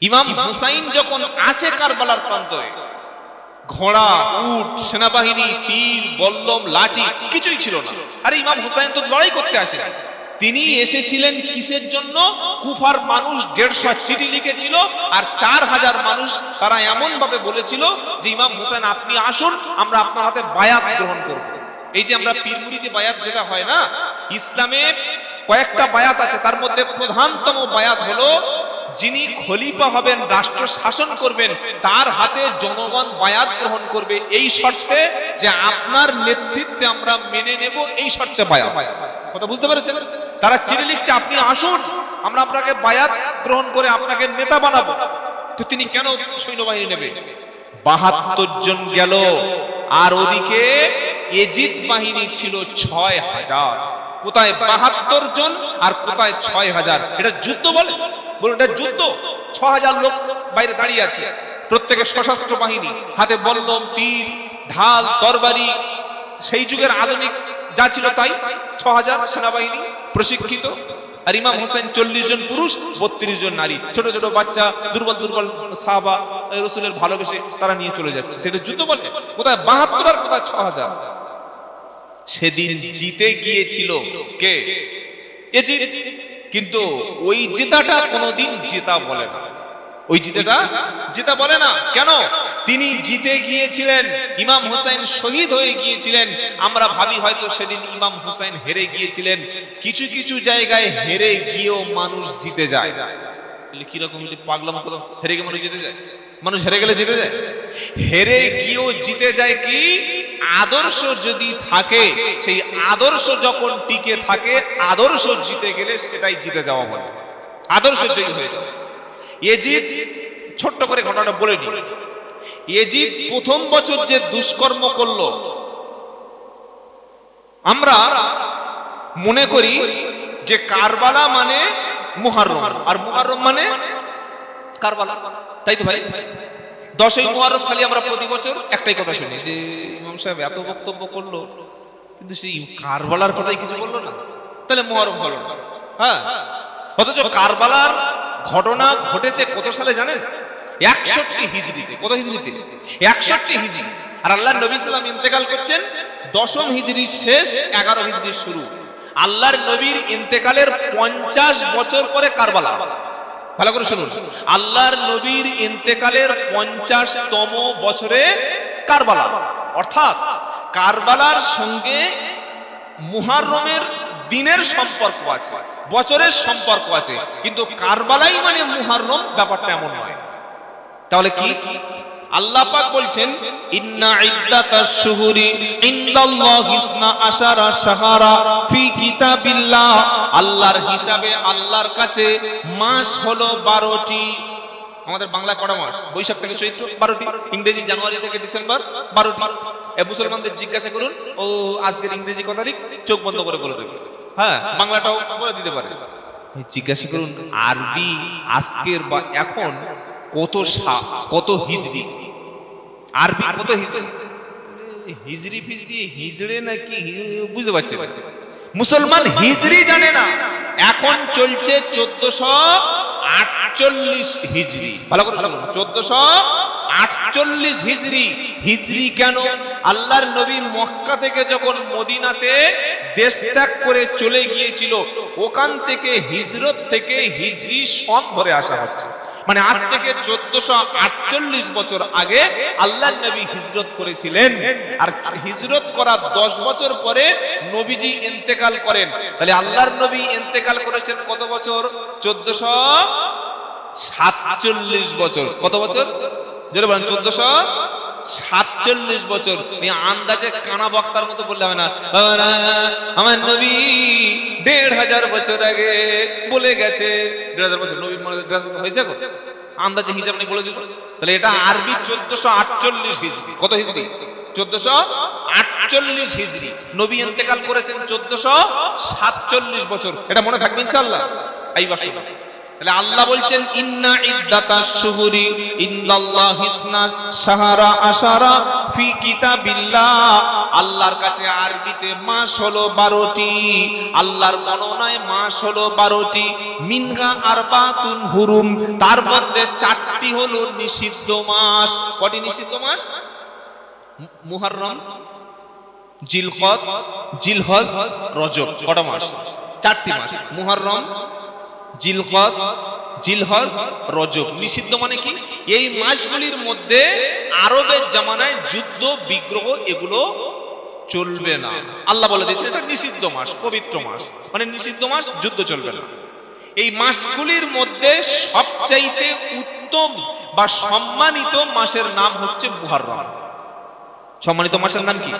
ইমাম হুসাইন যখন আছে কারবালার প্রান্তরে, ঘোড়া, উট, সেনাবাহিনী, তীর, বল্লম, লাঠি কিছুই ছিল না। আরে ইমাম হুসাইন তো লড়াই করতে আসে, তিনি এসেছিলেন কিসের জন্য? কুফার মানুষ 150 চিঠি লিখেছিল, আর 4000 মানুষ তারা এমন ভাবে বলেছিল যে ইমাম হুসাইন আপনি আসুন, আমরা আপনার হাতে বায়াত গ্রহণ করব। এই যে আমরা পীর মুরিদি বায়াত যেটা হয় না, ইসলামে কয়েকটা বায়াত আছে, তার মধ্যে প্রধানতম বায়াত হলো যিনি খলিফা হবেন, রাষ্ট্র শাসন করবেন, তার হাতে জনগণ বায়াত গ্রহণ করবে এই শর্তে যে আপনার নেতৃত্বে আমরা মেনে নেব, এই শর্তে বায়াত। কথা বুঝতে পেরেছেন? তারা চিঠি লিখছে আপনি আসুন, আমরা আপনাকে বায়াত গ্রহণ করে আপনাকে নেতা বানাবো। তো তিনি কেন সৈন্যবাহিনী নেবে? 72 জন গেল, আর ওদিকে এজিদ বাহিনী ছিল 6000। কোথায় 72 জন আর কোথায় 6000? এটা যুদ্ধ বলে? বলুন এটা যুদ্ধ? 6000 লোক বাইরে দাঁড়িয়ে আছে, প্রত্যেকের সশস্ত্র বাহিনী, হাতে বল্লম, তীর, ঢাল, তরবারি, সেই যুগের আধুনিক যা ছিল তাই। 6000 সেনাবাহিনী প্রশিক্ষিত, আর ইমাম হোসেন 40 জন পুরুষ, 32 জন নারী, ছোট ছোট বাচ্চা, দুর্বল দুর্বল সাহাবা রাসূলের ভালোবেসে তারা নিয়ে চলে যাচ্ছে। এটা যুদ্ধ বলে? কোথায় 72 আর কোথায় 6000? সেদিন জিতে গিয়েছিল কে? এজিদ। কিন্তু ওই জেতাটা কোনোদিন জেতা বলে না, ওই জিতেটা জেতা বলে না। কেন? তিনি জিতে গিয়েছিলেন, ইমাম হুসাইন শহীদ হয়ে গিয়েছিলেন। আমরা ভাবি হয়তো সেদিন ইমাম হুসাইন হেরে গিয়েছিলেন। কিছু কিছু জায়গায় হেরে গিয়েও মানুষ জিতে যায়। কিরকম পাগলাম কথা, হেরে গিয়ে মানুষ জিতে যায়? মানুষ হেরে গেলে জিতে যায়? হেরে গিয়েও জিতে যায় কি? আদর্শ যদি থাকে, সেই আদর্শ যখন টিকে থাকে, আদর্শ জিতে গেলে সেটাই জিতে যাওয়া বলে, আদর্শ জয়ী হয়ে যাবে। এজিদ, ছোট্ট করে ঘটনাটা বলে নি। এজিদ প্রথম বছর যে দুষ্কর্ম করলো, আমরা মনে করি যে কারবালা মানে মুহররম, আর মুহররম মানে কারবালা, তাই তো ভাই? 10ই মুহররম খালি আমরা প্রতি বছর একটাই কথা শুনি যে ইমাম সাহেব এত বক্তব্য করলো, কিন্তু সেই কারবালার কথাই কিছু বললো না, তাহলে মুহররম হলো না। হ্যাঁ, অথচ কারবালার ঘটনা ঘটেছে কত সালে জানেন? 61 হিজরিতে। কত হিজরিতে? 61 হিজরি। আর আল্লাহর নবী সাল্লাল্লাহু আলাইহি ওয়াসাল্লাম ইন্তেকাল করছেন 10ম হিজরির শেষ, 11 হিজরির শুরু। আল্লাহর নবীর ইন্তেকালের 50 বছর পরে কারবালা। ভালো করে শুনুন, আল্লাহর নবীর ইন্তেকালের 50তম বছরে কারবালা। অর্থাৎ কারবালার সঙ্গে মুহররমের দিনের সম্পর্ক আছে, বছরের সম্পর্ক আছে, কিন্তু কারবালাই মানে মুহররম, ব্যাপারটা এমন নয়। তাহলে কি? আল্লাহ পাক বলছেন ইন্না ইদ্দাতাশ শুহুরি ইনদাল্লাহি 12 শাহরা ফি কিতাবিল্লাহ। আল্লাহর হিসাবে, আল্লাহর কাছে মাস হলো 12টি। আমাদের বাংলা কটা মাস? বৈশাখ থেকে চৈত্র 12টি, ইংরেজি জানুয়ারি থেকে ডিসেম্বর 12টি। মুসলমানদের জিজ্ঞাসা করুন, ও আজকের ইংরেজি কত তারিখ? চোখ বন্ধ করে বলে দেবে। হ্যাঁ, বাংলাটাও বলে দিতে পারে। জিজ্ঞাসা করুন আরবি আজকের বা এখন কত হিজরি, আরবি কত হিজরি? হিজরি ফিজরি হিজড়ে নাকি বুঝতে পারছে? মুসলমান হিজরি জানে না। এখন চলছে 1448 হিজরি। ভালো করে শুনুন, 1448 হিজরি। হিজরি কেন? আল্লাহর নবী মক্কা থেকে যখন মদিনাতে দেশ ত্যাগ করে চলে গিয়েছিল, ওখান থেকে হিজরত থেকে হিজরি সন ধরে আসা হচ্ছে। মানে আজ থেকে 1448 বছর আগে আল্লাহর নবী হিজরত করেছিলেন, আর হিজরত করার 10 বছর পরে নবীজি ইন্তেকাল করেন। তাহলে আল্লাহর নবী ইন্তেকাল করেছেন কত বছর? 1447 বছর। কত বছর? যেটা বলেন 1447 বছর। আন্দাজে কানা বক্তার মতো বললে হবে না, আমার নবী 1500 বছর আগে বলে গেছে। 1500 বছর নবী হয়েছে গো, আন্দাজে হিসাব নেই বলে দিল। তাহলে এটা আরবি 1448 হিজরি। কত হিজরি? 1448 হিজরি। নবী ইন্তেকাল করেছেন 1447 বছর। এটা মনে থাকবে ইনশাআল্লাহ। এইবার শুনুন, তাহলে আল্লাহ বলছেন ইন্না ইদ্দাতাশ শুহুরি ইনদাল্লাহি ইসনা শাহরা আশারা ফি কিতাবিল্লাহ, আল্লাহর কাছে আরবিতে মাস হলো 12টি, আল্লাহর গণনায় মাস হলো 12টি। মিনহা আরবাতুন হুরুম, তার মধ্যে 4টি হলো নিষিদ্ধ মাস। কটি নিষিদ্ধ মাস? মুহররম, জিলকদ, জিলহজ, রজব। কটা মাস? 4টি মাস। মুহররম, জিলকদ, জিলহজ, রজব। নিষিদ্ধ মানে কি? এই মাসগুলির মধ্যে আরবের জামানায় যুদ্ধ বিগ্রহ এগুলো চলবে না। আল্লাহ বলে দিয়েছে এটা নিষিদ্ধ মাস, পবিত্র মাস, মানে নিষিদ্ধ মাস, যুদ্ধ চলবে না। এই মাসগুলির মধ্যে সবচাইতে উত্তম বা সম্মানিত মাসের নাম হচ্ছে মুহররম। সম্মানিত মাসের নাম কি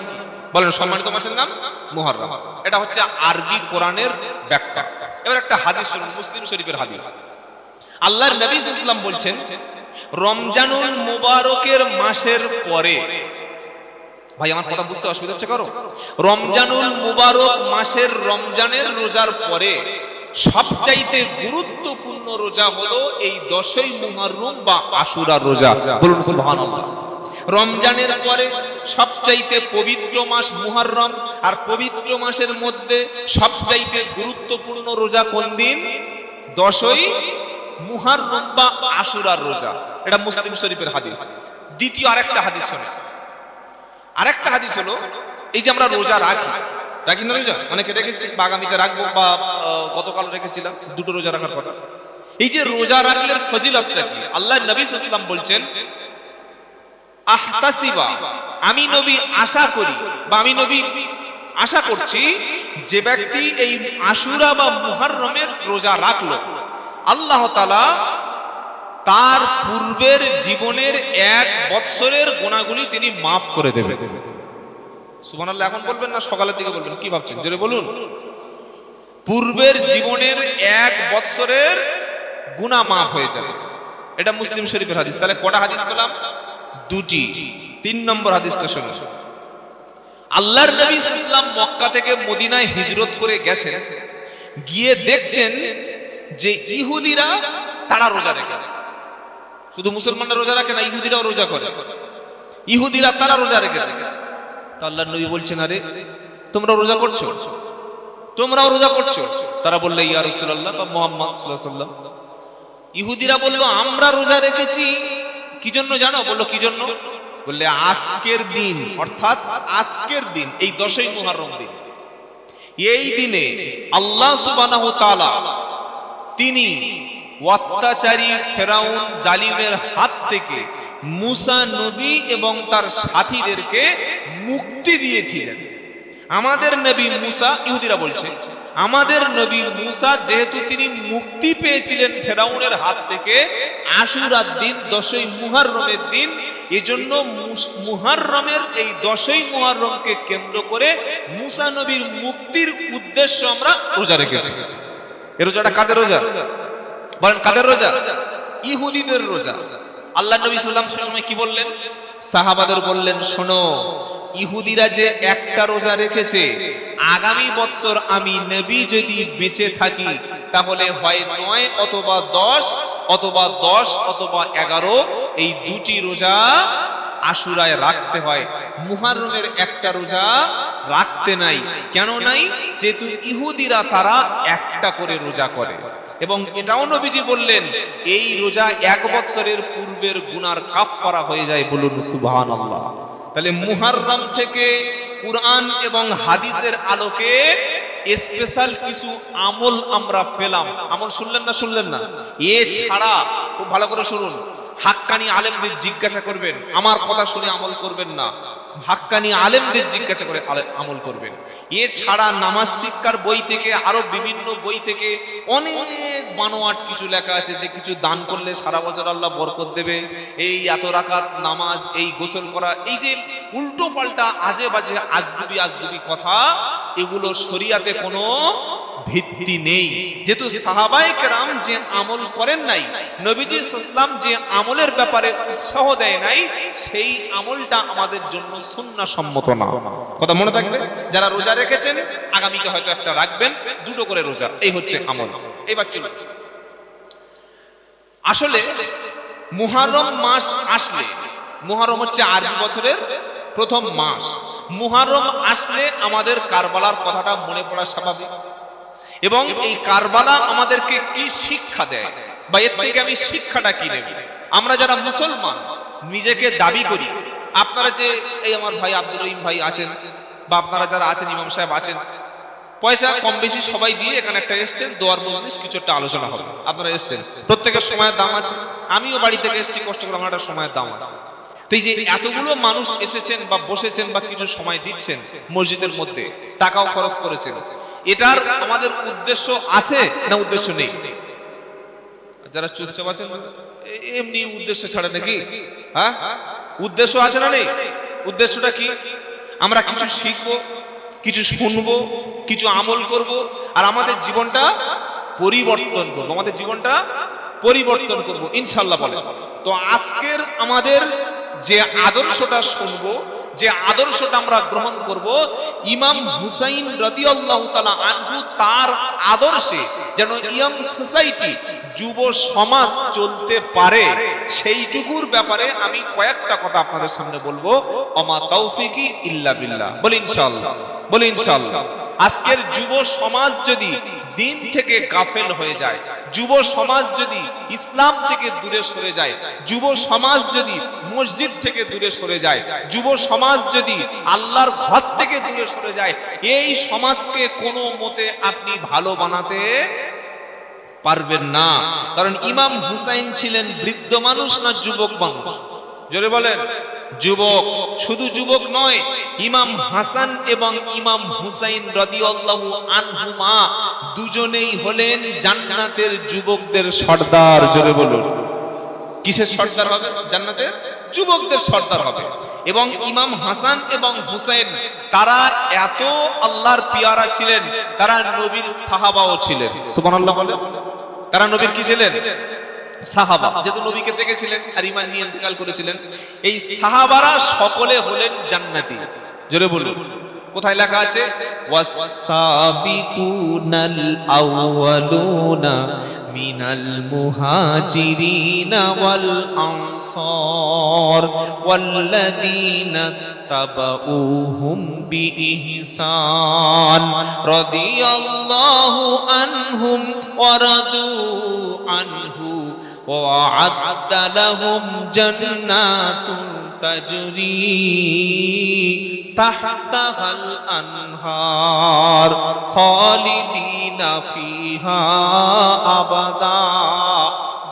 বলেন? সম্মানিত মাসের নাম মুহররম। এটা হচ্ছে আরবি কোরআনের ব্যাখ্যা। এবার একটা হাদিস শুনুন, মুসলিম শরীফের হাদিস। আল্লাহর নবী সাল্লাল্লাহু আলাইহি ওয়াসাল্লাম বলছেন, রমজানুল মুবারকের মাসের পরে, ভাই আমার কথা বুঝতে অসুবিধা হচ্ছে কারো? রমজানুল মুবারক মাসের রমজানের রোজার পরে সবচাইতে গুরুত্বপূর্ণ রোজা হলো এই 10ই মুহররম বা আশুরা রোজা। বলুন সুবহানাল্লাহ। রমজানের পরে সবচাইতে পবিত্র মাস মুহররম, আর পবিত্র মাসের মধ্যে সবচাইতে গুরুত্বপূর্ণ রোজা কোন দিন? 10ই মুহররম বা আশুরার রোজা। এটা মুসলিম শরীফের হাদিস। দ্বিতীয় আরেকটা হাদিস শুনুন। আরেকটা হাদিস হলো, এই যে আমরা রোজা রাখি না রোজা, অনেকে রেখেছি বা আগামীতে রাখবো বা গতকাল রেখেছিলাম, দুটো রোজা রাখার কথা। এই যে রোজা রাখলে ফজিলতটা কি? আল্লাহর নবী সাল্লাল্লাহু আলাইহি ওয়াসাল্লাম বলছেন, আহতাসিবা, আমি নবী আশা করি বা আমি নবী আশা করছি, যে ব্যক্তি এই আশুরা বা মুহররমের রোজা রাখলো, আল্লাহ তাআলা তার পূর্বের জীবনের 1 বৎসরের গুনাহগুলি তিনি মাফ করে দেবেন। সুবহানাল্লাহ। এখন বলবেন না সকালের দিকে বলবেন? কি ভাবছেন? জোরে বলুন। পূর্বের জীবনের 1 বৎসরের গুনাহ মাফ হয়ে যাবে। এটা মুসলিম শরীফের হাদিস। তাহলে কটা হাদিস পেলাম? 2টি। 3 নম্বর হাদিসটা শুনুন। আল্লাহর নবী সাল্লাল্লাহু আলাইহি ওয়াসাল্লাম মক্কা থেকে মদিনায় হিজরত করে গেছেন, গিয়ে দেখছেন যে ইহুদিরা তারা রোজা রেখেছে। শুধু মুসলমানরা রোজা রাখে না, ইহুদিরাও রোজা করে। ইহুদিরা তারা রোজা রেখেছে। তা আল্লাহর নবী বলছেন, আরে তোমরা রোজা করছো? তোমরাও রোজা করছো? তারা বললে, ইয়া রাসূলুল্লাহ বা মুহাম্মদ সাল্লাল্লাহু আলাইহি ওয়াসাল্লাম। ইহুদিরা বলল, আমরা রোজা রেখেছি। কি জন্য জানো? বললো, কি জন্য? বললে, আজকের দিন, অর্থাৎ আজকের দিন, এই 10ই মুহররম দিন, এই দিনে আল্লাহ সুবহানাহু ওয়া তাআলা তিনি অত্যাচারী ফেরাউন জালিমের হাত থেকে মুসা নবী এবং তার সাথীদেরকে মুক্তি দিয়েছিলেন। আমাদের নবী মুসা, ইহুদিরা বলছে, আমাদের নবী মুসা যেহেতু তিনি মুক্তি পেয়েছিলেন ফেরাউনের হাত থেকে আশুরার দিন, 10ই মুহররমের দিন, এজন্য মুহররমের এই 10ই মুহররমকে কেন্দ্র করে মুসা নবীর মুক্তির উদ্দেশ্য আমরা রোজা রেখেছি। এই রোজাটা কাদের রোজা? বলেন কাদের রোজা? ইহুদিদের রোজা। আল্লাহ নবী সাল্লাল্লাহু আলাইহি ওয়াসাল্লাম সময় কি বললেন? সাহাবাদের বললেন, শোনো, ইহুদিরা যে একটা রোজা রেখেছে, আগামী বছর আমি নবী যদি বেঁচে থাকি তাহলে হয় 9 অথবা 10 অথবা 10 অথবা 11, এই 2টি রোজা আশুরায় রাখতে হয়। মুহররমের একটা রোজা রাখতে নাই। কেন নাই? যেহেতু ইহুদিরা তারা একটা করে রোজা করে। এবং এটাও নবীজি বললেন, এই রোজা 1 বছরের পূর্বের গুনার কাফফারা হয়ে যায়। বলুন সুবহানাল্লাহ। তাহলে মুহররম থেকে কুরআন এবং হাদিসের আলোকে স্পেশাল কিছু আমল আমরা পেলাম। আমল শুনলেন না? শুনলেন না? এছাড়া খুব ভালো করে শুনুন, হাক্কানি আলেমদের জিজ্ঞাসা করবেন, আমার কথা শুনে আমল করবেন না, হাক্কানি আলেমদের জিজ্ঞাসা করে আমল করবেন। এছাড়া নামাজ শিক্ষার বই থেকে, আরো বিভিন্ন বই থেকে অনেক বানোয়াট কিছু লেখা আছে, যে কিছু দান করলে সারা বছর আল্লাহ বরকত দেবে, এই এত রাকাত নামাজ, এই গোসল করা, এই যে উল্টো পাল্টা আজে বাজে আজগুবি কথা, এগুলো শরিয়াতে কোনো ভিত্তি নেই। যেহেতু সাহাবায়ে কেরাম যে আমল করেন নাই, নবীজি সাল্লাল্লাহু আলাইহি ওয়াসাল্লাম যে আমলের ব্যাপারে উৎসাহ দেয় নাই, সেই আমলটা আমাদের জন্য সুন্নাহ সম্মত না। কথা মনে থাকবে? যারা রোজা রেখেছেন আগামীতে হয়তো একটা রাখবেন, 2টো করে রোজা, এই হচ্ছে আমল। এবার চলুন, আসলে মুহররম মাস আসলে, মুহররম হচ্ছে আরবি বছরের প্রথম মাস, মুহররম আসলে আমাদের কারবালার কথাটা মনে পড়া স্বাভাবিক। এবং এই কারবালা আমাদেরকে কি শিক্ষা দেয়, বা এর থেকে আমি শিক্ষাটা কি নেব? আমরা যারা মুসলমান নিজেকে দাবি করি, আপনারা যে এই আমার ভাই আব্দুর রহিম ভাই আছেন, বা আপনারা যারা আছেন, ইমাম সাহেব আছেন, পয়সা কম বেশি সবাই দিয়ে এখানে একটা এসছেন, দোয়ার মজলিস, কিছু একটা আলোচনা হবে, আপনারা এসছেন, প্রত্যেকের সময়ের দাম আছে। আমিও বাড়ি থেকে এসেছি কষ্ট করে, আমার একটা সময়ের দাম আছে। তো এই যে এতগুলো মানুষ এসেছেন বা বসেছেন বা কিছু সময় দিচ্ছেন মসজিদের মধ্যে, টাকাও খরচ করেছেন, এটার আমাদের উদ্দেশ্য আছে না উদ্দেশ্য নেই? যারা চুপচাপ আছেন এমনি উদ্দেশ্য ছাড়া নাকি? হ্যাঁ, উদ্দেশ্য আছে না নেই? উদ্দেশ্যটা কি? আমরা কিছু শিখবো, কিছু শুনবো, কিছু আমল করব, আর আমাদের জীবনটা পরিবর্তন করব, আমাদের জীবনটা পরিবর্তন করব ইনশাআল্লাহ বলে। তো আজকের আমাদের যে আদর্শটা শুনবো, যে আদর্শটা আমরা গ্রহণ করব, ইমাম হুসাইন রাদিয়াল্লাহু তাআলা আনহু, তার আদর্শে যেন ইয়াং সোসাইটি, যুব সমাজ চলতে পারে, সেইটুকুর ব্যাপারে আমি কয়েকটা কথা আপনাদের সামনে বলবো। ওমা তাওফিকি ইল্লা বিল্লাহ, বলি ইনশাআল্লাহ, বলি ইনশাআল্লাহ। আজকের যুব সমাজ যদি দিন থেকে গাফেল হয়ে যায়, যুব সমাজ যদি ইসলাম থেকে দূরে সরে যায়, যুব সমাজ যদি মসজিদ থেকে দূরে সরে যায়, যুব সমাজ যদি আল্লাহর ঘর থেকে দূরে সরে যায়, এই সমাজকে কোনো মতে আপনি ভালো বানাতে পারবেন না। কারণ ইমাম হুসাইন ছিলেন বৃদ্ধ মানুষ না যুবক মানুষ? জোরে বলেন। যুবক, শুধু যুবক নয়, ইমাম হাসান এবং ইমাম হুসাইন রাদিয়াল্লাহু আনহুমা দুজনেই হলেন জান্নাতের যুবকদের সর্দার। জোরে বলুন, কিসের সর্দার হবে? জান্নাতের যুবকদের সর্দার হবে। এবং ইমাম হাসান এবং হুসাইন তারা এত আল্লাহর পিয়ারা ছিলেন, তারা নবীর সাহাবাও ছিলেন। সুবহানাল্লাহ বলেন। তারা নবীর কি ছিলেন? সাহাবা। যেহেতু নবীকে দেখেছিলেন আর ঈমান নিয়ে ইন্তেকাল করেছিলেন, এই সাহাবারা সকলে হলেন জান্নাতি। জোরে বলুন। কোথায় লেখা আছে? ওয়াস-সাবিকুনাল আউয়ালুনা মিনাল মুহাজিরিনা ওয়াল আনসার ওয়াল্লাযীনা তাবাউহুম বিইহসান রাদিয়াল্লাহু আনহুম ওয়া রাদু আনহু وأعد لهم جنات تجري تحتها الأنهار خالدين فيها أبدا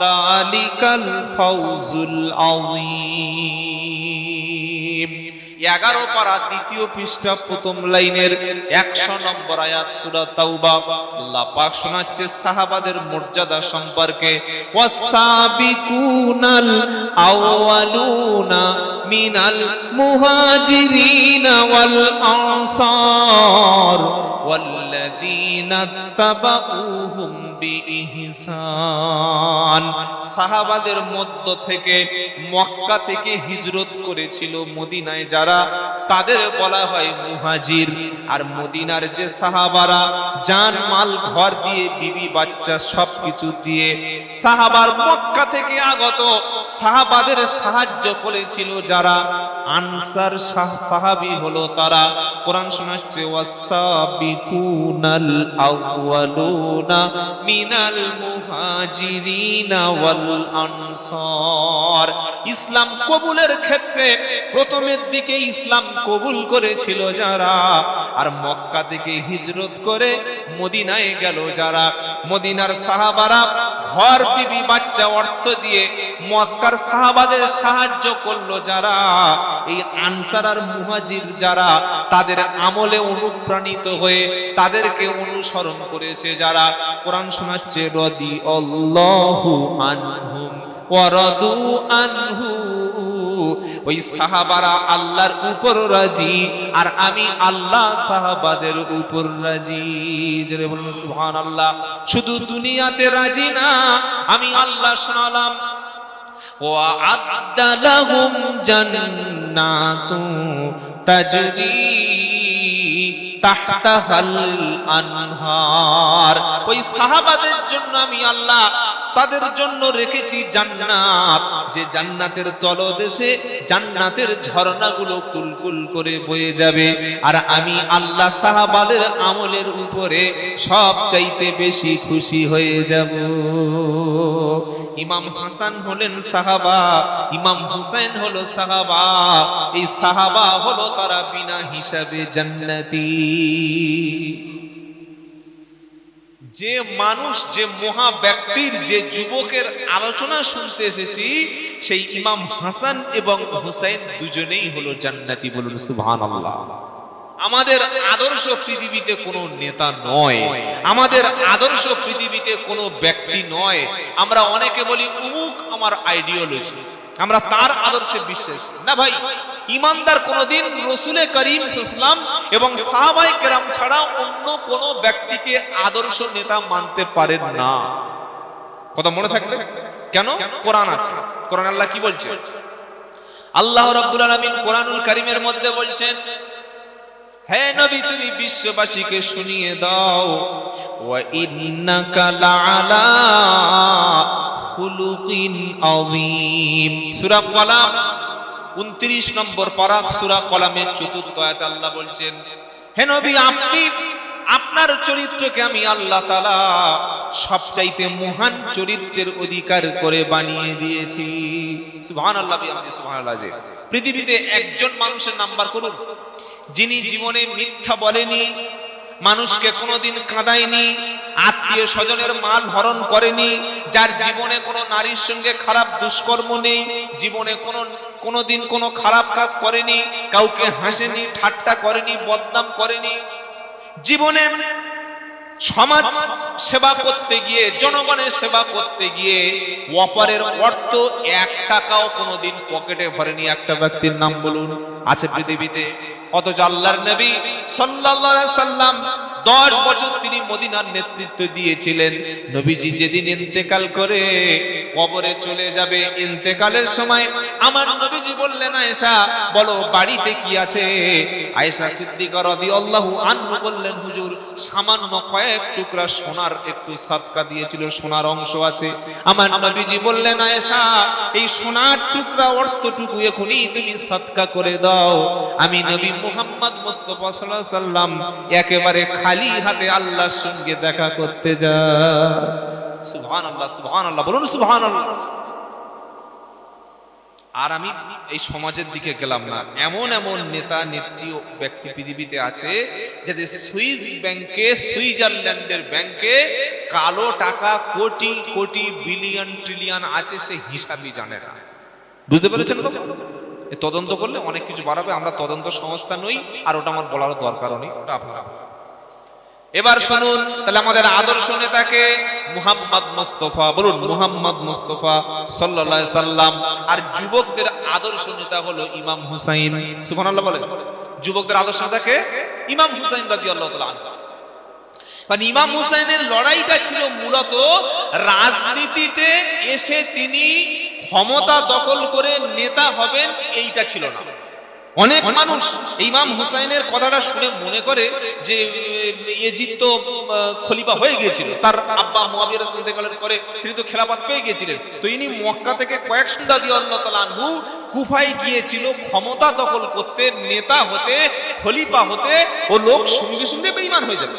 ذلك الفوز العظيم। 11 পারা দ্বিতীয় পৃষ্ঠা প্রথম লাইনের 100 নম্বর আয়াত সূরা তাওবা। আল্লাহ পাক শোনাচ্ছে সাহাবাদের মর্যাদা সম্পর্কে। ওয়াস-সাবিকুনাল আউয়ালুনা মিনাল মুহাজিরিনা ওয়াল আনসার ওয়াল্লাযীনা তাবাউহুম বিইহসান। সাহাবাদের মধ্য থেকে, মক্কা থেকে হিজরত করেছিল মদিনায় যারা, তাদের বলা হয় মুহাজির। আর মদিনার যে সাহাবারা জান মাল ঘর দিয়ে, বিবি বাচ্চা সবকিছু দিয়ে সাহাবার মক্কা থেকে আগত সাহাবাদের সাহায্য করেছিল যারা, আনসার সাহাবী হলো তারা। কোরআন শোনাচ্ছে ওয়াস-সাবিকুনাল আউয়ালুনা মিনাল মুহাজিরিনা ওয়াল আনসার। ইসলাম কবুলের ক্ষেত্রে প্রথমের দিকে ইসলাম কবুল করেছিল যারা, আর মক্কা থেকে হিজরত করে মদিনায় গেল যারা, মদিনার সাহাবারা ঘর বিবি বাচ্চা অর্থ দিয়ে মক্কার সাহাবাদের সাহায্য করলো যারা, এই আনসার আর মুহাজির যারা, তাদের আমলে অনুপ্রাণিত হয়ে তাদেরকে অনুসরণ করেছে যারা। কোরআন শোনাচ্ছে রাদিয়াল্লাহু আনহুম ওয়া রাদু আনহু। ওই সাহাবারা আল্লাহর উপর রাজি, আর আমি আল্লাহ সাহাবাদের উপর রাজি। জোরে বলুন সুবহানাল্লাহ। শুধু দুনিয়াতে রাজি না, আমি আল্লাহ শোনালাম ওয়া'আদ্দা লাহুম জান্নাতুন তাজরি তাহতাহাল আনহার। ওই সাহাবাদের জন্য আমি আল্লাহ তাদের জন্য রেখেছি জান্নাত, যে জান্নাতের তলদেশে জান্নাতের ঝর্ণাগুলো কুলকুল করে বয়ে যাবে। আর আমি আল্লাহ সাহাবাদের আমলের উপরে সবচাইতে বেশি খুশি হয়ে যাব। ইমাম হাসান হলেন সাহাবা, ইমাম হুসাইন হলো সাহাবা। এই সাহাবা হলো তারা বিনা হিসাবে জান্নাতি। যে মানুষ, যে মহা ব্যক্তির, যে যুবকের আলোচনা শুনতে এসেছি, সেই ইমাম হাসান এবং হুসাইন দুজনেই হলো জান্নাতি। বলুন সুবহানাল্লাহ। আমাদের আদর্শ পৃথিবীতে কোনো নেতা নয়, আমাদের আদর্শ পৃথিবীতে কোনো ব্যক্তি নয়। আমরা অনেকে বলি অমুক আমার আইডিওলজি, আমরা তার আদর্শে বিশ্বাস না। ভাই, ইমানদার কোনদিন রাসূলে কারীম সাল্লাল্লাহু আলাইহি ওয়াসাল্লাম এবং সাহাবায়ে কেরাম ছাড়া অন্য কোন ব্যক্তিকে আদর্শ নেতা মানতে পারেন না। কথা মনে থাকবে। কেন? কোরআন আছে। কোরআন আল্লাহ কি বলছে? আল্লাহ রাব্বুল আলামিন কোরআনুল কারীমের মধ্যে বলছেন, হে নবী তুমি বিশ্ববাসীকে শুনিয়ে দাও, ওয়া ইন্নাকা লাআলা খুলুকিন আযীম। সূরা কলাম 29 নম্বর পারা, সূরা কলামের 4th আয়াতে আল্লাহ বলছেন, হে নবী আপনি, আপনার চরিত্রকে আমি আল্লাহ তাআলা সবচাইতে মহান চরিত্রের অধিকার করে বানিয়ে দিয়েছি। সুবহানাল্লাহ, বিহামদি সুবহানাল্লাহ। পৃথিবীতে একজন মানুষের নাম্বার করুন যিনি জীবনে মিথ্যা বলেনি, মানুষকে কোনোদিন কাঁদায়নি, আত্মীয় স্বজনের মাল হরণ করেনি, যার জীবনে কোনো নারীর সঙ্গে খারাপ দুষ্কর্ম নেই, জীবনে কোনোদিন কোনো খারাপ কাজ করেনি, কাউকে হাসেনি, ঠাট্টা করেনি, বদনাম করেনি, জীবনে সমাজ সেবা করতে গিয়ে, জনগণের সেবা করতে গিয়ে অপরের অর্থ 1 টাকাও কোনোদিন পকেটে ভরেনি একটা ব্যক্তির নাম বলুন আছে পৃথিবীতে? অথচ আল্লাহর নবী সাল্লাল্লাহু আলাইহি সাল্লাম 10 বছর তিনি মদিনার নেতৃত্ব দিয়েছিলেন। নবীজি যেদিন ইন্তেকাল করে কবরে চলে যাবে, ইন্তেকালের সময় আমার নবীজি বললেন, আয়েশা বলো বাড়িতে কি আছে? আয়েশা সিদ্দিকা রাদিয়াল্লাহু আনহা বললেন, হুজুর সামান্য কয়েক টুকরা সোনার একটু সাদকা দিয়েছিল, সোনার অংশ আছে। আমার নবীজি বললেন, আয়েশা এই সোনার টুকরা অর্থটুকু এখনই তুমি সাদকা করে দাও। আমি নবী মুহাম্মদ মুস্তাফা সাল্লাল্লাহু আলাইহি সাল্লাম একেবারে খালি হাতে আল্লাহর সঙ্গে দেখা করতে যায়। সুবহানাল্লাহ, সুবহানাল্লাহ, বলুন সুবহানাল্লাহ। আর আমি এই সমাজের দিকে গেলাম না, এমন এমন নেতা নেত্রী ব্যক্তি পৃথিবীতে আছে যাদের সুইস ব্যাংকে, সুইজারল্যান্ডের ব্যাংকে কালো টাকা কোটি কোটি বিলিয়ন ট্রিলিয়ন আছে, সে হিসাবই জানে না। বুঝতে পেরেছেন? তদন্ত করলে অনেক কিছু বাড়াবে। আমরা তদন্ত সংস্থা নই, আর ওটা আমার বলার দরকারও নেই, ওটা আপনারা। এবার শুনুন, তাহলে আমাদের আদর্শ নেতাকে মুহাম্মদ মুস্তাফা, বলুন মুহাম্মদ মুস্তাফা সাল্লাল্লাহু আলাইহি সাল্লাম। আর যুবকদের আদর্শ নেতা হলো ইমাম হুসাইন। সুবহানাল্লাহ বলেন। যুবকদের আদর্শ নেতাকে ইমাম হুসাইন রাদিয়াল্লাহু তাআলা আনহু। কারণ ইমাম হুসাইনের লড়াইটা ছিল মূলত রাজনীতিতে এসে তিনি ক্ষমতা দখল করে নেতা হবেন, এইটা ছিল না। অনেক মানুষ ইমাম হুসাইনের কথাটা শুনে মনে করে যে ইয়াজিদ তো খলিফা হয়ে গিয়েছিল, তার আব্বা মুয়াবিয়া ইন্তেকালের পরে তিনি তো খেলাফত পেয়ে গিয়েছিলেন, তো ইনি মক্কা থেকে কয়েকশো রাদিয়াল্লাহু তাআলা আনহু কুফায় গিয়েছিল ক্ষমতা দখল করতে, নেতা হতে, খলিফা হতে। ও লোক সঙ্গে সঙ্গে বেঈমান হয়ে যাবে,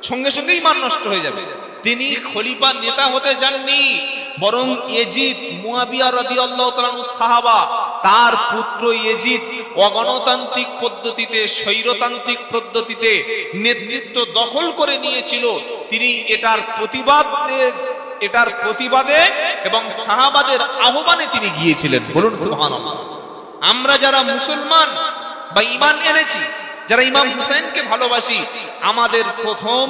সঙ্গে সঙ্গে ঈমান নষ্ট হয়ে যাবে। তিনি খলিফা নেতা হতে যাননি, বরং ইয়াজিদ মুয়াবিয়া রাদিয়াল্লাহু তাআলা আনহু সাহাবা, তার পুত্র ইয়াজিদ অগণতান্ত্রিক পদ্ধতিতে, স্বৈরতান্ত্রিক পদ্ধতিতে নেতৃত্ব দখল করে নিয়েছিল। তিনি এটার প্রতিবাদে এবং সাহাবাদের আহ্বানে তিনি গিয়েছিলেন। বলুন সুবহানাল্লাহ। আমরা যারা মুসলমান বা ঈমান এনেছি, যারা ইমাম হুসাইনকে ভালোবাসি, আমাদের প্রথম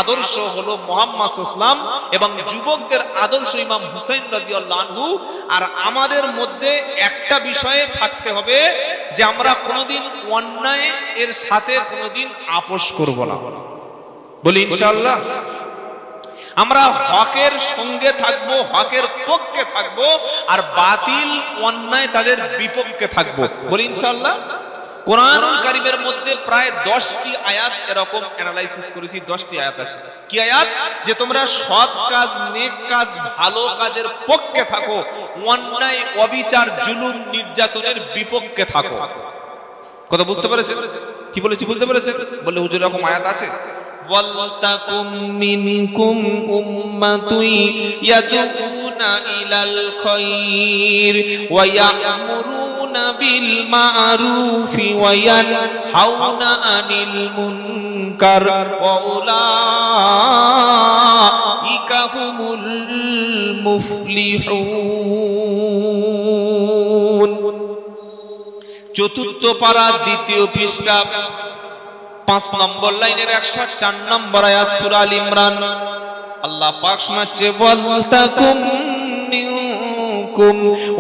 আদর্শ হলো মুহাম্মদ সাল্লাল্লাহু আলাইহি ওয়াসাল্লাম এবং যুবকদের আদর্শ ইমাম হুসাইন রাদিয়াল্লাহু আনহু। আর আমাদের মধ্যে একটা বিষয়ে থাকতে হবে যে আমরা কোনোদিন অন্যায় এর সাথে কোনোদিন আপোষ করব না। বলি ইনশাআল্লাহ। আমরা হকের সঙ্গে থাকবো, হকের পক্ষে থাকবো, আর বাতিল অন্যায় তাদের বিপক্ষে থাকবো। বলি ইনশাআল্লাহ। কোরআনুল কারীমের মধ্যে প্রায় 10টি আয়াত এরকম অ্যানালাইসিস করেছি। 10টি আয়াত আছে। কি আয়াত? যে তোমরা সৎ কাজ, নেক কাজ, ভালো কাজের পক্ষে থাকো, অন্যায়, অবিচার, জুলুম, নির্যাতনের বিপক্ষে থাকো। কথা বুঝতে পেরেছেন? কি বলেছি বুঝতে পেরেছেন? বলে হুজুর এরকম আয়াত আছে। ওয়ালতাকুম মিনকুম উম্মাতুন ইয়াদউনা ইলাল খায়র ওয়া ইয়া'মুরুনা বিল মা'রুফি ওয়া ইয়ানহাউনা আনিল মুনকার ওয়া উলাইকা হুমুল মুফলিহুন। চতুর্থ পারা, দ্বিতীয় পৃষ্ঠা, 5 নম্বর লাইনের 104 নম্বর আয়াত, সূরা আল ইমরান। আল্লাহ পাক শোনাচ্ছে, ওয়ালতাকুম মিনকুম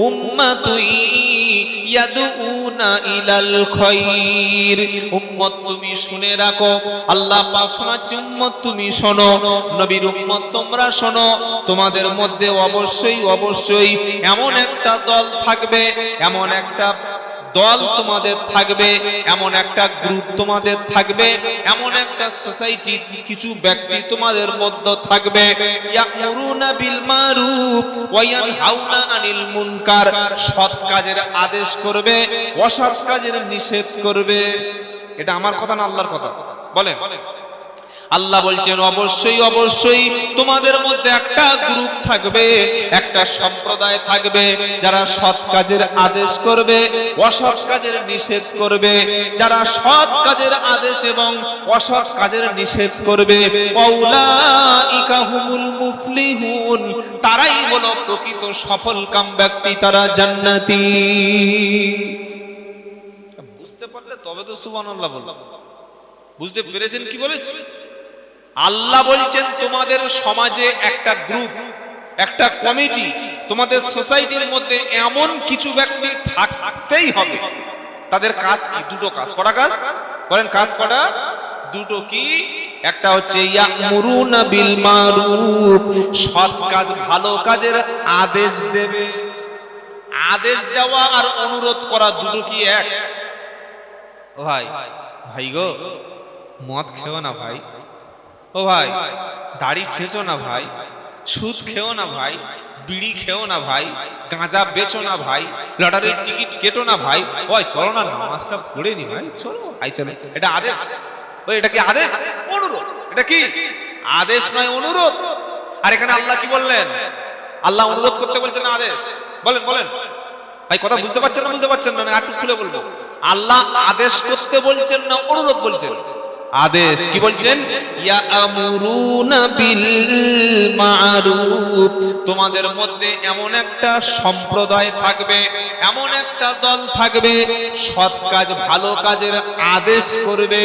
উম্মাতুন ইয়াদউনা ইলাল খায়র। উম্মত তুমি শুনে রাখো, আল্লাহ পাক শোনাচ্ছে, উম্মত তুমি শোনো, নবীর উম্মত তোমরা শোনো, তোমাদের মধ্যে অবশ্যই অবশ্যই এমন একটা দল থাকবে, এমন একটা দল তোমাদের থাকবে, এমন একটা গ্রুপ তোমাদের থাকবে, এমন একটা সোসাইটি, কিছু ব্যক্তি তোমাদের মধ্যে থাকবে, ইয়া'মুরুনা বিল মারুফ ওয়া ইয়ানহাউনা আনিল মুনকার, সৎ কাজের আদেশ করবে, অসৎ কাজের নিষেধ করবে। এটা আমার কথা না আল্লাহর কথা? বলেন। আল্লাহ বলছেন অবশ্যই অবশ্যই তোমাদের মধ্যে একটা গ্রুপ থাকবে, একটা সম্প্রদায় থাকবে, যারা সৎ কাজের আদেশ করবে, অসৎ কাজের নিষেধ করবে। যারা সৎ কাজের আদেশ এবং অসৎ কাজের নিষেধ করবে, উলাইকা হুমুল মুফলিহুন, তারাই হলো প্রকৃত সফলকাম ব্যক্তি, তারা জান্নাতি। বুঝতে পারলে তবে তো সুবহানাল্লাহ বললাম। বুঝতে পেরেছেন কি বলেছি? আল্লাহ বলছেন তোমাদের সমাজে একটা গ্রুপ, একটা কমিটি, তোমাদের সোসাইটির মধ্যে এমন কিছু ব্যক্তি থাকতেই হবে। তাদের কাজ কি? দুটো কাজ। কটা কাজ? বলেন কাজ কটা? দুটো। কি? একটা হচ্ছে ইয়া'মুরুনা বিল মারুফ, সৎ কাজ, ভালো কাজের আদেশ দেবে। আদেশ দেওয়া আর অনুরোধ করা দুটো কি এক? ভাই ভাই গো, মদ খেও না ভাই, ও ভাই দাড়ি ছেঁচো না ভাই, সুদ খেও না ভাই, বিড়ি খেও না ভাই, গাঁজা বেচো না ভাই, লটারির টিকিট কেটো না ভাই, ওই চলো না নামাজটা পড়ে নি ভাই, চলো ভাই চলো। এটা আদেশ? ওই এটা কি আদেশ? অনুরোধ। এটা কি? আদেশ নয়, অনুরোধ। আর এখানে আল্লাহ কি বললেন? আল্লাহ অনুরোধ করতে বলছেন না আদেশ? বলেন বলেন ভাই, কথা বুঝতে পারছেন না? বুঝতে পারছেন না? একটু খুলে বলবো। আল্লাহ আদেশ করতে বলছেন না অনুরোধ বলছেন? আদেশ। কি বলছেন? ইয়া'মুরুনা বিল মা'রুফ, তোমাদের মধ্যে এমন একটা সম্প্রদায় থাকবে, এমন একটা দল থাকবে, সৎ কাজ, ভালো কাজের আদেশ করবে।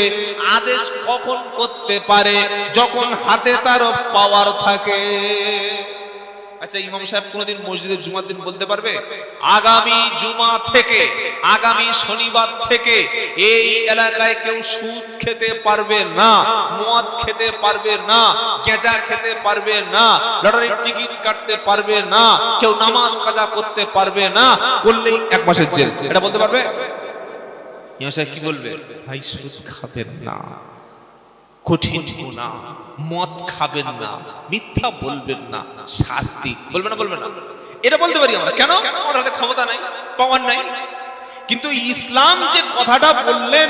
আদেশ কখন করতে পারে? যখন হাতে তার পাওয়ার থাকে। আচ্ছা, ইমাম সাহেব কোনদিন মসজিদের জুমার দিন বলতে পারবে আগামী জুমা থেকে, আগামী শনিবার থেকে এই এলাকায় কেউ সুদ খেতে পারবে না, মদ খেতে পারবে না, গেঁজা খেতে পারবে না, লটারির টিকিট কাটতে পারবে না, কেউ নামাজ কাজা করতে পারবে না, করলেই 1 মাসের জেল? এটা বলতে পারবে? ইমাম সাহেব কি বলবে? ভাই সুদ খাবেন না, কঠিন গুনাহ, মদ খাবেন না, মিথ্যা বলবেন না, শাস্তি। বলবে না? বলবে না? এটা বলতে পারি আমরা। কেন? আমাদের হাতে ক্ষমতা নাই, পাওয়ার নাই। কিন্তু ইসলাম যে কথাটা বললেন,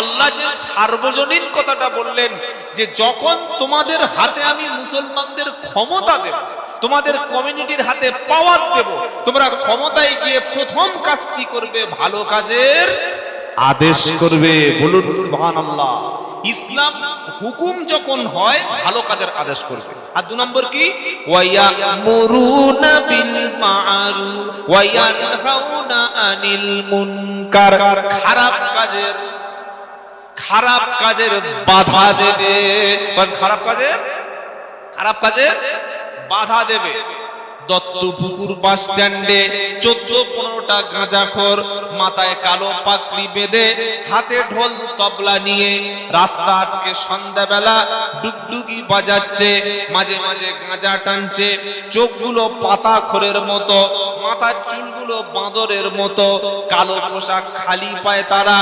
আল্লাহ যে সার্বজনীন কথাটা বললেন, যে যখন তোমাদের হাতে আমি মুসলমানদের ক্ষমতা দেব, তোমাদের কমিউনিটির হাতে পাওয়ার দেব, তোমরা ক্ষমতায় গিয়ে প্রথম কাজটি করবে ভালো কাজের আদেশ করবে। বলুন সুবহানাল্লাহ। ইসলাম হুকুম যখন হয় ভালো কাজের আদেশ করবে। আর 2 নম্বর কি? ওয়া ইয়া'মুরুনা বিল মা'রুফ ওয়া ইয়ানহাউনা আনিল মুনকার, খারাপ কাজের বাধা দেবে। খারাপ কাজের বাধা দেবে। দত্তপুকুর বাস স্ট্যান্ডে 14-15টা গাঁজাখোর মাথায় কালো পাগড়ি বেঁধে, হাতে ঢোল তবলা নিয়ে রাস্তা আটকে সন্ধ্যাবেলা ডুগডুগি বাজাচ্ছে, মাঝে মাঝে গাঁজা টানছে, চোখগুলো পাতা খোরের মতো, মাথার চুলগুলো বাঁদরের মতো, কালো পোশাক, খালি পায়ে তারা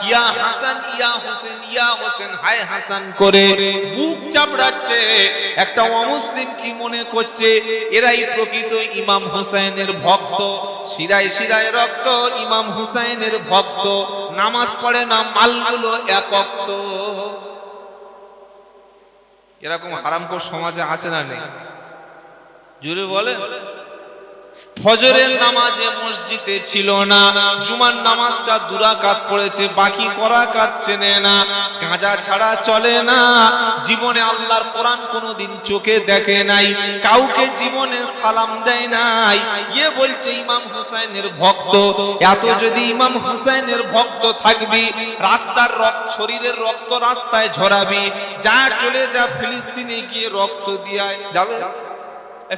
ইয়া হাসান ইয়া হোসেন ইয়া হোসেন হায় হাসান করে বুক চাপড়াচ্ছে। একটা অমুসলিম কি মনে করছে এরাই প্রকৃত ইমাম হুসাইনের ভক্ত, শিরায় শিরায় রক্ত ইমাম হুসাইনের ভক্ত, নামাজ পড়ে না, মালগুলো একক্ত। এরকম হারামখোর সমাজে আছে না নেই? জোরে বলে। ফজরের নামাজে মসজিদে ছিল না, জুমার নামাজটা দুরাকাত পড়েছে, বাকি করাকাত চেনে না, গাঁজা ছাড়া চলে না, জীবনে আল্লাহর কোরআন কোনোদিন চোখে দেখে নাই, কাউকে জীবনে সালাম দেয় নাই, এ বলছে ইমাম হুসাইনের ভক্ত। এত যদি ইমাম হুসাইনের ভক্ত থাকবি, রাস্তার রক্ত, শরীরের রক্ত রাস্তায় ঝরাবি, যা চলে যা ফিলিস্তিনে গিয়ে রক্ত দিয়ে যাবে।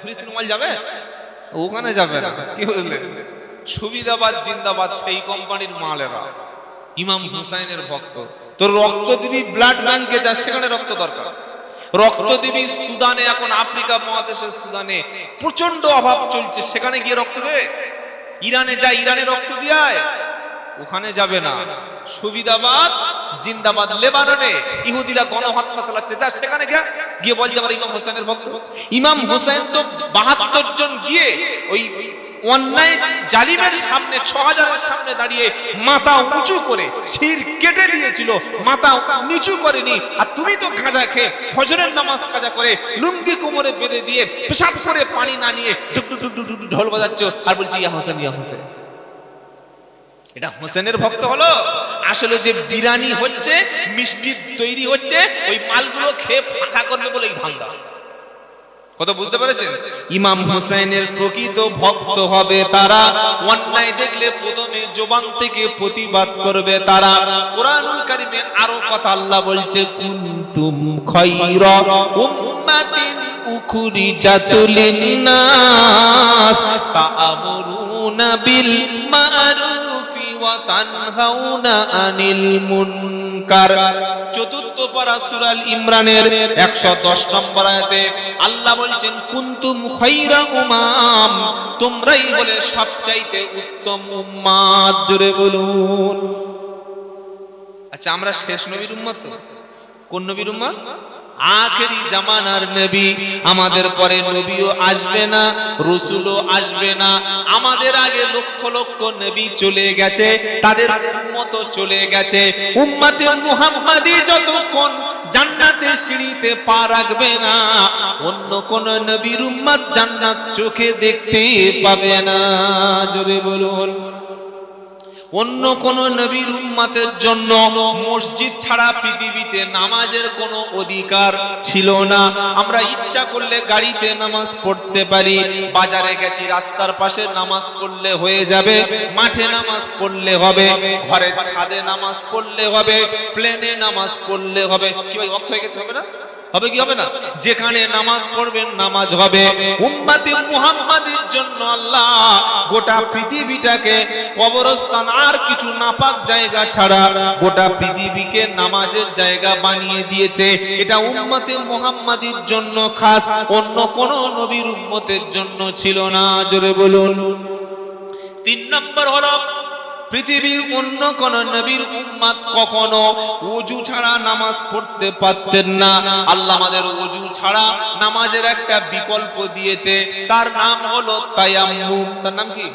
ফিলিস্তিন মাল যাবে, ওখানে যাবে না। কি বুঝলে? সুবিধাবাদ জিন্দাবাদ সেই কোম্পানির মালেরা ইমাম হুসাইনের ভক্ত। তোর রক্ত দিবি ব্লাড ব্যাংকে যা, সেখানে রক্ত দরকার। রক্ত দিবি সুদানে, এখন আফ্রিকা মহাদেশের সুদানে প্রচন্ড অভাব চলছে, সেখানে গিয়ে রক্ত দে। ইরানে যা, ইরানে রক্ত দিয়ায়, ওখানে যাবে না। সুবিধাবাদ জিন্দাবাদ লেবাননে ইহুদিরা গণহত্যা চালাচ্ছে, যা সেখানে গিয়ে বলছে আমার ইমাম হোসেনের ভক্ত। ইমাম হোসেন তো 72 জন গিয়ে ওই অন্যায় জালিমের সামনে 6000-এর সামনে দাঁড়িয়ে মাথা উঁচু করে শির কেটে দিয়েছিল, মাথা নিচু করেনি। আর তুমি তো গাঁজা খেয়ে ফজরের নামাজ কাজা করে লুঙ্গি কোমরে বেঁধে দিয়ে পেশাব করে পানি না নিয়ে টুক টুক টুক টুক ঢোল বাজাচ্ছ আর বলছি ইয়া হোসেন ইয়া হোসেন। এটা হোসেনের ভক্ত হলো? আসলে যে বিরিয়ানি হচ্ছে, মিষ্টি তৈরি হচ্ছে, ওই মালগুলো খেয়ে ফাঁকা করবে বলে এই ধান্দা। কথা বুঝতে পেরেছেন? ইমাম হুসাইনের প্রকৃত ভক্ত হবে তারা, অন্যায় দেখলে প্রথমে জবান থেকে প্রতিবাদ করবে তারা। কোরআনুল কারীমে আরো কথা আল্লাহ বলছে, কুনতুম খায়রা উম্মাতিন উখরিজাত লিন-নাস তা'মুরুনা বিল মা'রুফি ওয়া তানহাউনা আনিল মুনকার। চতুর্থ পারা সূরা আল ইমরানের 110 নম্বর আয়াতে আল্লাহ বলছেন, কুনতুম খায়রা উম্মাম, তোমরাই হলে সবচাইতে উত্তম উম্মাত। জোরে বলুন। আচ্ছা, আমরা শেষ নবীর উম্মত তো? কোন নবীর উম্মত? আখেরি জামানার নবী। আমাদের পরে নবীও আসবে না, রাসূলও আসবে না। আমাদের আগে লক্ষ লক্ষ নবী চলে গেছে, তাদের উম্মত চলে গেছে। উম্মতে মুহাম্মাদি যতক্ষণ জান্নাতের সিঁড়িতে পা রাখবে না, অন্য কোন নবীর উম্মত জান্নাত চোখে দেখতে পাবে না। জোরে বলুন। অন্য কোন নবীর উম্মতের জন্য মসজিদ ছাড়া পৃথিবীতে নামাজের কোনো অধিকার ছিল না। আমরা ইচ্ছা করলে গাড়িতে নামাজ পড়তে পারি, বাজারে গেছি রাস্তার পাশে নামাজ পড়লে হয়ে যাবে, মাঠে নামাজ পড়লে হবে, ঘরের ছাদে নামাজ পড়লে হবে, প্লেনে নামাজ পড়লে হবে। কি ভাই, অর্থ হয়ে গেছে? হবে না? হবে কি হবে না? যেখানে নামাজ পড়বেন নামাজ হবে। উম্মতে মুহাম্মাদের জন্য আল্লাহ গোটা পৃথিবীটাকে কবরস্থান আর কিছু নাপাক জায়গা ছাড়া গোটা পৃথিবীকে নামাজের জায়গা বানিয়ে দিয়েছে। এটা উম্মতে মুহাম্মাদের জন্য খাস, অন্য কোন নবীর উম্মতের জন্য ছিল না। জোরে বলুন। 3 নম্বর হলো, পৃথিবীর অন্য কোন নবীর উম্মত কখনো ওযু ছাড়া নামাজ পড়তে পারতেন না। আল্লাহ আমাদের ওযু ছাড়া নামাজের একটা বিকল্প দিয়েছে, তার নাম হলো তায়াম্মুম। তার নাম কি?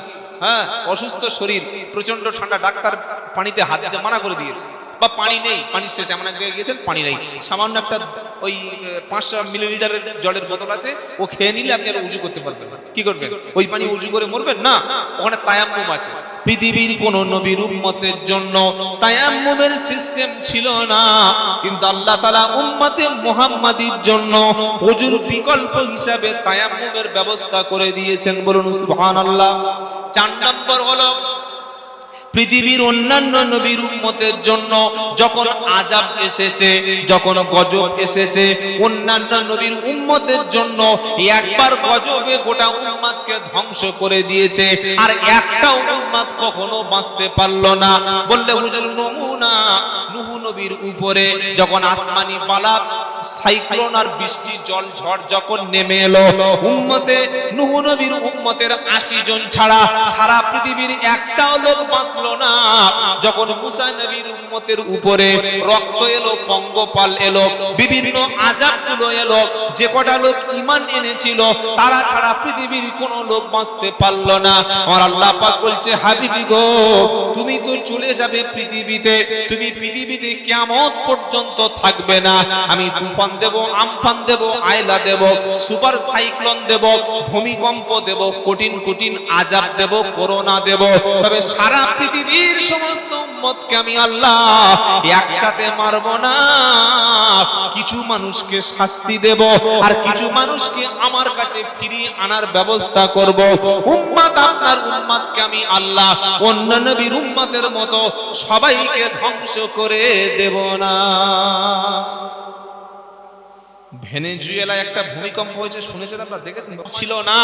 হ্যাঁ, অসুস্থ শরীর, প্রচন্ড ঠান্ডা, ডাক্তার পানিতে হাত দিতে মানা করে দিয়েছে, বা পানি নেই, পানি শেষ, এমন এক জায়গায় গিয়েছেন পানি নেই, সামান্য একটা ওই 500 মিলিলিটারের জলের বোতল আছে, ও খেয়ে নিলে আপনি আর উযু করতে পারবেন না। কি করবেন? ওই পানি উযু করে মরবেন না? ওখানে তায়াম্মুম আছে। পৃথিবীর কোন নবীর উম্মতের জন্য তায়াম্মুমের সিস্টেম ছিল না, কিন্তু আল্লাহ তাআলা উম্মতে মুহাম্মাদির জন্য ওযুর বিকল্প হিসাবে তায়াম্মুমের ব্যবস্থা করে দিয়েছেন। বলুন সুবহানাল্লাহ। 4 নম্বর হলো, পৃথিবীর অন্যান্য নবীর উম্মতের জন্য যখন আযাব এসেছে, যখন গজব এসেছে, অন্যান্য নবীর উম্মতের জন্য একবার গজবে গোটা উম্মতকে ধ্বংস করে দিয়েছে, আর একটা উম্মত কখনো বাঁচতে পারলো না। বললে হুজুর নমুনা, নূহ নবীর উপরে যখন আসমানি বালা সাইক্লোন আর বৃষ্টির জল ঝড় যখন নেমে এলো, উম্মতে নূহ নবীর উম্মতের 80 জন ছাড়া সারা পৃথিবীর একটাও লোক বাঁচলো না। যখন মুসা নবীর উম্মতের উপরে রক্ত এলো, পঙ্গপাল এলো, বিভিন্ন আযাবগুলো এলো, যে কটা লোক ঈমান এনেছিল তারা ছাড়া পৃথিবীর কোনো লোক বাঁচতে পারলো না। আমার আল্লাহ পাক বলছে, হাবিবি গো, তুমি তো চলে যাবে পৃথিবীতে, তুমি পৃথিবীতে কিয়ামত পর্যন্ত থাকবে না। আমি তুফান দেব, আমফান দেব, আয়লা দেব, সুপার সাইক্লোন দেব, ভূমিকম্প দেব, কঠিন কঠিন আযাব দেব, করোনা দেব, তবে সারা পৃথিবীর সমস্ত উম্মতকে আমি আল্লাহ একসাথে মারব না। কিছু মানুষকে শাস্তি দেব আর কিছু মানুষকে আমার কাছে ফিরিয়ে আনার ব্যবস্থা করব। উম্মত, আপনার উম্মতকে আমি আল্লাহ অন্য নবীর উম্মতের মতো সবাইকে ধ্বংস করে দেব না। ভেনেজুয়েলায় একটা ভূমিকম্প হয়েছে, শুনেছেন আপনারা, দেখেছেন? ছিল না।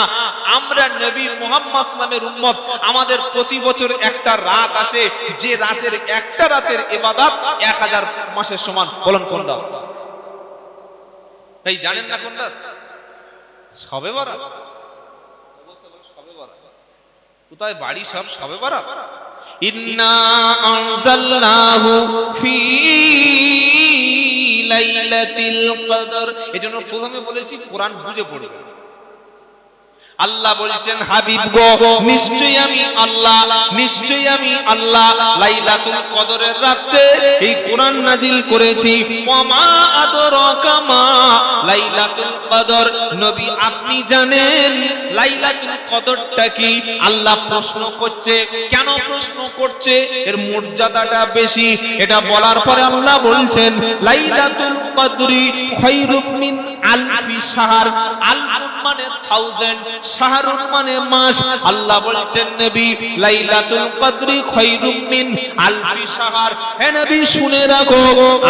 আমরা নবী মুহাম্মদ সাল্লামের উম্মত, আমাদের প্রতি বছর একটা রাত আসে, যে রাতের একটা রাতের ইবাদত 1000 মাসের সমান। বলেন কোনটা? এই জানেন না কোনটা? শবে বরাত। কোথায় বাড়ি সব শবে বরাত? ইন্না আনজালনাহু ফি লাইলাতিল কদর। এজন্য প্রথমে বলেছি কোরআন বুঝে পড়বে। আল্লাহ বলছেন, হাবিব গো, নিশ্চয়ই আমি আল্লাহ, নিশ্চয়ই আমি আল্লাহ লাইলাতুল কদরের রাতে এই কোরআন নাজিল করেছি। ওয়ামা আদরাকা মা লাইলাতুল কদর। নবী, আপনি জানেন লাইলাতুল কদরটা কি? আল্লাহ প্রশ্ন করছে। কেন প্রশ্ন করছে? এর মর্যাদাটা বেশি। এটা বলার পরে আল্লাহ বলছেন, লাইলাতুল কদরি খায়রুম মিন আলফি শাহর। আলফ মানে 1000, শাহরুন মানে মাস। আল্লাহ বলছেন, নবী, লাইলাতুল কদরি খায়রুম মিন আলফি শাহর। হে নবী, শুনে রাখো,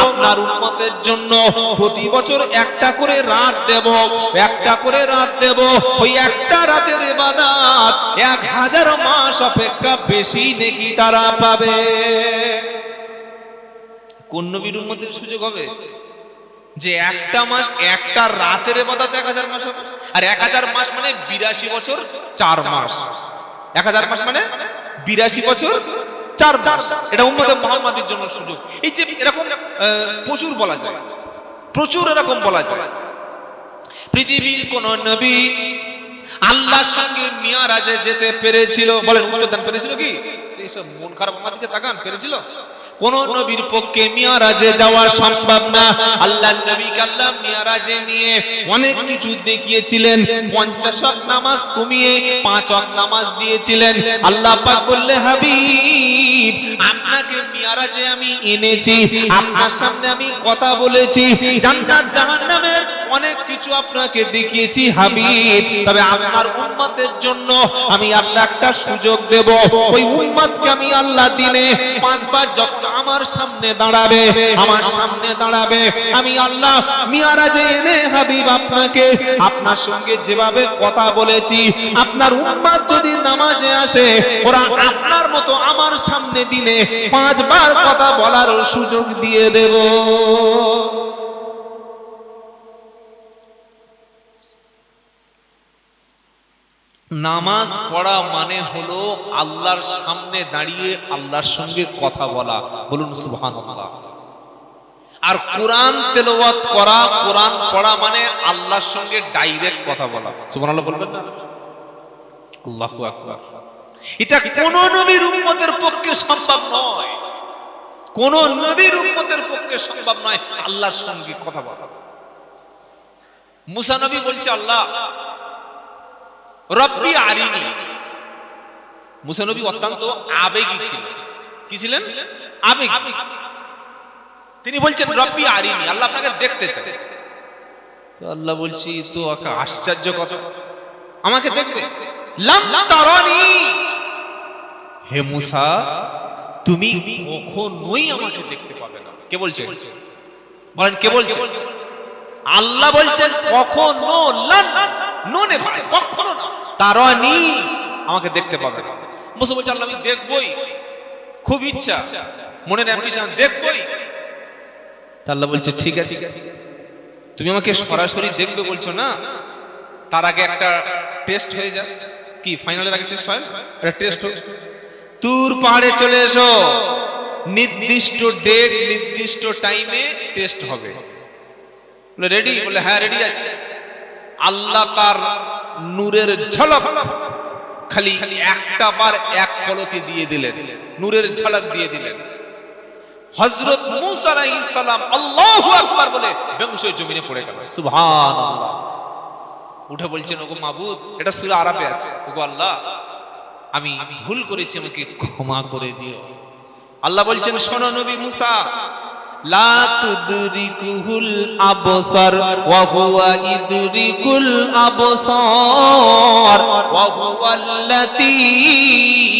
আপনার উম্মতের জন্য প্রতি বছর একটা করে রাত দেব, একটা করে রাত দেব। ওই একটা রাতের ইবাদত 1000 মাস অপেক্ষা বেশি নেকি তারা পাবে। কোন নবীর উম্মতের সুযোগ হবে যে একটা মাস, একটা রাতের ইবাদত 1000 মাস হবে? আর 1000 মাস মানে 82 বছর 4 মাস। 1000 মাস মানে 82 বছর 4 মাস। এটা উম্মতে মুহাম্মাদের জন্য সুযোগ। এই যে এরকম প্রচুর বলা যায়, প্রচুর এরকম বলা যায়। পৃথিবীর কোন নবী আল্লাহর সঙ্গে মিয়ারাজে যেতে পেরেছিল? বলেন, উত্তর দেন, পেরেছিল কি? এইসব মন খারাপ আমার দিকে তাকান, পেরেছিল? কোন নবীর পক্ষে মিয়ারাজে যাওয়া সম্ভব না। আল্লাহর নবীকে আল্লাহ মিয়ারাজে নিয়ে অনেক কিছু দেখিয়েছিলেন। 50 ওয়াক্ত নামাজ কমিয়ে 5 ওয়াক্ত নামাজ দিয়েছিলেন। আল্লাহ পাক বললেন, হাবিব, আপনাকে মিয়ারাজে আমি এনেছি, আপনার সামনে আমি কথা বলেছি, জান্নাত জাহান্নামের অনেক কিছু আপনাকে দেখিয়েছি হাবিব। তবে আপনার উম্মতের জন্য আমি আল্লাহ একটা সুযোগ দেব। ওই উম্মতকে আমি আল্লাহ দিনে 5 বার যখন আমার সামনে দাঁড়াবে, আমার সামনে দাঁড়াবে, আমি আল্লাহ মিয়ারাজে এনে হাবিব আপনাকে, আপনার সঙ্গে যেভাবে কথা বলেছি, আপনার উম্মত যদি নামাজে আসে, ওরা আপনার মতো আমার সামনে দিনে 5 বার কথা বলার সুযোগ দিয়ে দেব। নামাজ পড়া মানে হলো আল্লাহর সামনে দাঁড়িয়ে আল্লাহর সঙ্গে কথা বলা। বলুন সুবহানাল্লাহ। আর কোরআন তেলাওয়াত করা, কোরআন পড়া মানে আল্লাহর সঙ্গে ডাইরেক্ট কথা বলা। সুবহানাল্লাহ বলবেন না? আল্লাহু আকবার। এটা কোন নবীর উম্মতের পক্ষে সম্ভব নয়, কোন নবীর উম্মতের পক্ষে সম্ভব নয় আল্লাহর সঙ্গে কথা বলা। মুসা নবী বলছে, আল্লাহ রব্বি আরিনি। মুসা নবী অত্যন্ত আবেগী ছিলেন। কি ছিলেন? আবেগী। তিনি বলছেন, রব্বি আরিনি, আল্লাহ আপনাকে দেখতে চাই। তো আল্লাহ বলছি, তো আশ্চর্য কথা, আমাকে দেখবে? লাম তারানি। হে মুসা, তুমি কখনোই আমাকে দেখতে পাবে না। কে বলছে? বলেন, কে বলছে? আল্লাহ বলছেন কখনো, লান নুনে ভাই, কখনো না, তারানি, আমাকে দেখতে পাবে না। মুসা বলছে, আল্লাহ আমি দেখবই, খুব ইচ্ছা, মনের অ্যাম্বিশন, দেখবই। আল্লাহ বলছে, ঠিক আছে, তুমি আমাকে সরাসরি দেখবে বলছো না, তার আগে একটা টেস্ট হয়ে যায়। কি ফাইনালের আগে টেস্ট হয়? একটা টেস্ট হোক। তুর পাহাড়ে চলে এসো, নির্দিষ্ট ডেট নির্দিষ্ট টাইমে টেস্ট হবে। বলে রেডি? বলে হ্যাঁ রেডি আছি। আল্লাহ তার নূরের ঝলক খালি একটা বার এক পলকে দিয়ে দিলেন, নূরের ঝলক দিয়ে দিলেন। হযরত মূসা আলাইহিস সালাম আল্লাহু আকবার বলে বেহুশ হয়ে জমিনে পড়ে গেল। সুবহানাল্লাহ। উঠে বলছেন, ওগো মাবুদ, এটা সূরা আরাফে আছে, ওগো আল্লাহ আমি ভুল করেছি, আমাকে ক্ষমা করে দিও। আল্লাহ বলছেন, শোনো নবী মূসা, লা তুদরিকুহুল আবসার ওয়া হুয়া ইদরিকুল আবসার ওয়া হুয়াল লাতীফুল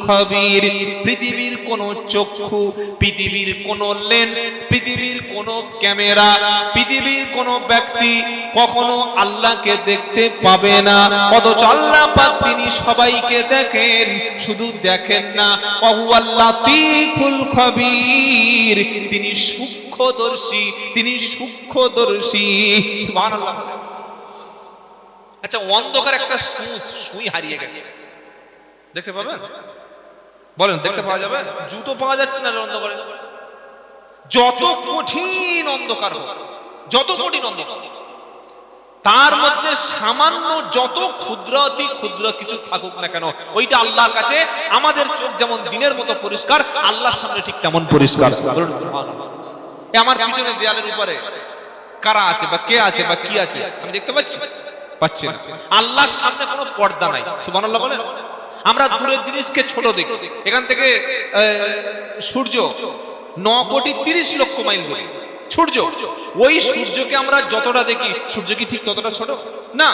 খবীর। পৃথিবীর কোন চক্ষু, পৃথিবীর কোন লেন্স, পৃথিবীর কোন ক্যামেরা, পৃথিবীর কোন ব্যক্তি কখনো আল্লাহকে দেখতে পাবে না, অথচ আল্লাহ পাক তিনি সবাইকে দেখেন। শুধু দেখেন না, ওয়া হুয়াল লাতীফুল খবীর, তিনি সূক্ষ্মদর্শী, তিনি সূক্ষ্মদর্শী। সুবহানাল্লাহ। আচ্ছা, অন্ধকার একটা সুই হারিয়ে গেছে, দেখতে পাবেন? বলেন দেখতে পাওয়া যাবে? জুতো পাওয়া যাচ্ছে না অন্ধকারে। যত কঠিন অন্ধকার হোক, যত কঠিন অন্ধকার, তার মধ্যে সামান্য যত ক্ষুদ্র অতি ক্ষুদ্র কিছু থাকুক না কেন, ওইটা আল্লাহর কাছে আমাদের চোখ যেমন দিনের মতো পরিষ্কার, আল্লাহর সামনে ঠিক তেমন পরিষ্কার। আমার পিছনে দেয়ালের উপরে কারা আছে বা কে আছে বা কি আছে আমি দেখতে পাচ্ছি? পাচ্ছি না। আল্লাহর সামনে কোনো পর্দা নাই। সুবহানাল্লাহ বলেন। আমরা দূরের জিনিসকে ছোট দেখি। এখান থেকে সূর্য 9,30,00,000 মাইল দূরে সূর্য, ওই সূর্যকে আমরা যতটা দেখি, সূর্য কি ঠিক ততটা ছোট? না,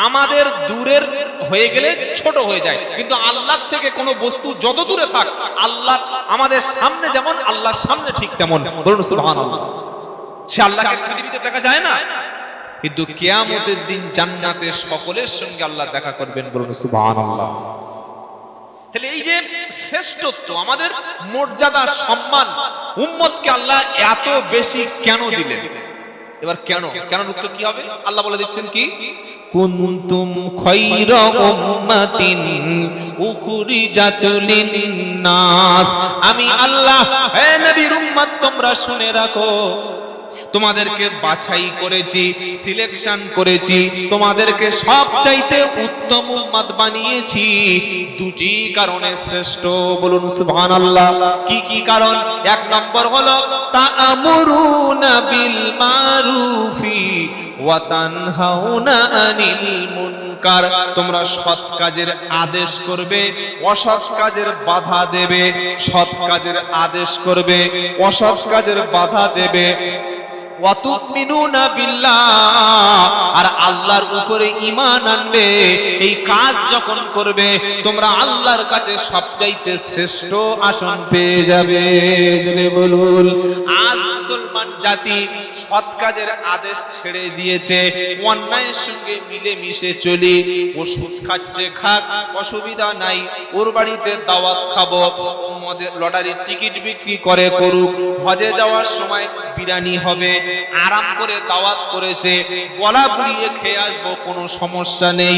আমাদের দূরের হয়ে গেলে ছোট হয়ে যায়, কিন্তু আল্লাহর থেকে কোনো বস্তু যত দূরে থাক, আল্লাহ আমাদের সামনে যেমন, আল্লাহর সামনে ঠিক তেমন। বলুন সুবহানাল্লাহ। সে আল্লাহকে পৃথিবীতে দেখা যায় না, কিন্তু কিয়ামতের দিন জান্নাতে সকলের সঙ্গে আল্লাহ দেখা করবেন। বলুন সুবহানাল্লাহ। তাহলে এই যে শ্রেষ্ঠত্ব, আমাদের মর্যাদা, সম্মান, উম্মতকে আল্লাহ এত বেশি কেন দিলেন? এবার কেন, কেন উত্তর কি হবে? আল্লাহ বলে দিচ্ছেন কি, কুনতুম খায়রা উম্মাতিন উখরিজাত লিন-নাস। আমি আল্লাহ, হে নবীর উম্মত তোমরা শুনে রাখো, তোমাদেরকে বাছাই করেছি, সিলেকশন করেছি, তোমাদেরকে সবচাইতে উত্তম উম্মত বানিয়েছি দুটি কারণে শ্রেষ্ঠ। বলুন সুবহানাল্লাহ। কি কি কারণ? এক নম্বর হলো তা'মুরুনা বিল মারুফি ওয়া তানহাউনা আনিল মুনকার। তোমরা সৎ কাজের আদেশ করবে, অসৎ কাজের বাধা দেবে। সৎ কাজের আদেশ করবে, অসৎ কাজের বাধা দেবে। ওয়া তুমিনুনা বিল্লাহ, আর আল্লাহর উপরে ঈমান আনবে। এই কাজ যখন করবে, তোমরা আল্লাহর কাছে সবচাইতে শ্রেষ্ঠ আসন পেয়ে যাবে। জোরে বলুন। আজ মুসলমান জাতি সৎ কাজের আদেশ ছেড়ে দিয়েছে, অন্যায়ের সঙ্গে মিলে মিশে চলি। ও সুদ খাচ্ছে খাক, অসুবিধা নাই, ওর বাড়িতে দাওয়াত খাবো, ওদের লটারির টিকিট বিক্রি করে করুক, হজে যাওয়ার সময় বিরিয়ানি হবে, আরাম করে দাওয়াত করেছে, গলা বুড়িয়ে খেয়ে আসবো, কোনো সমস্যা নেই।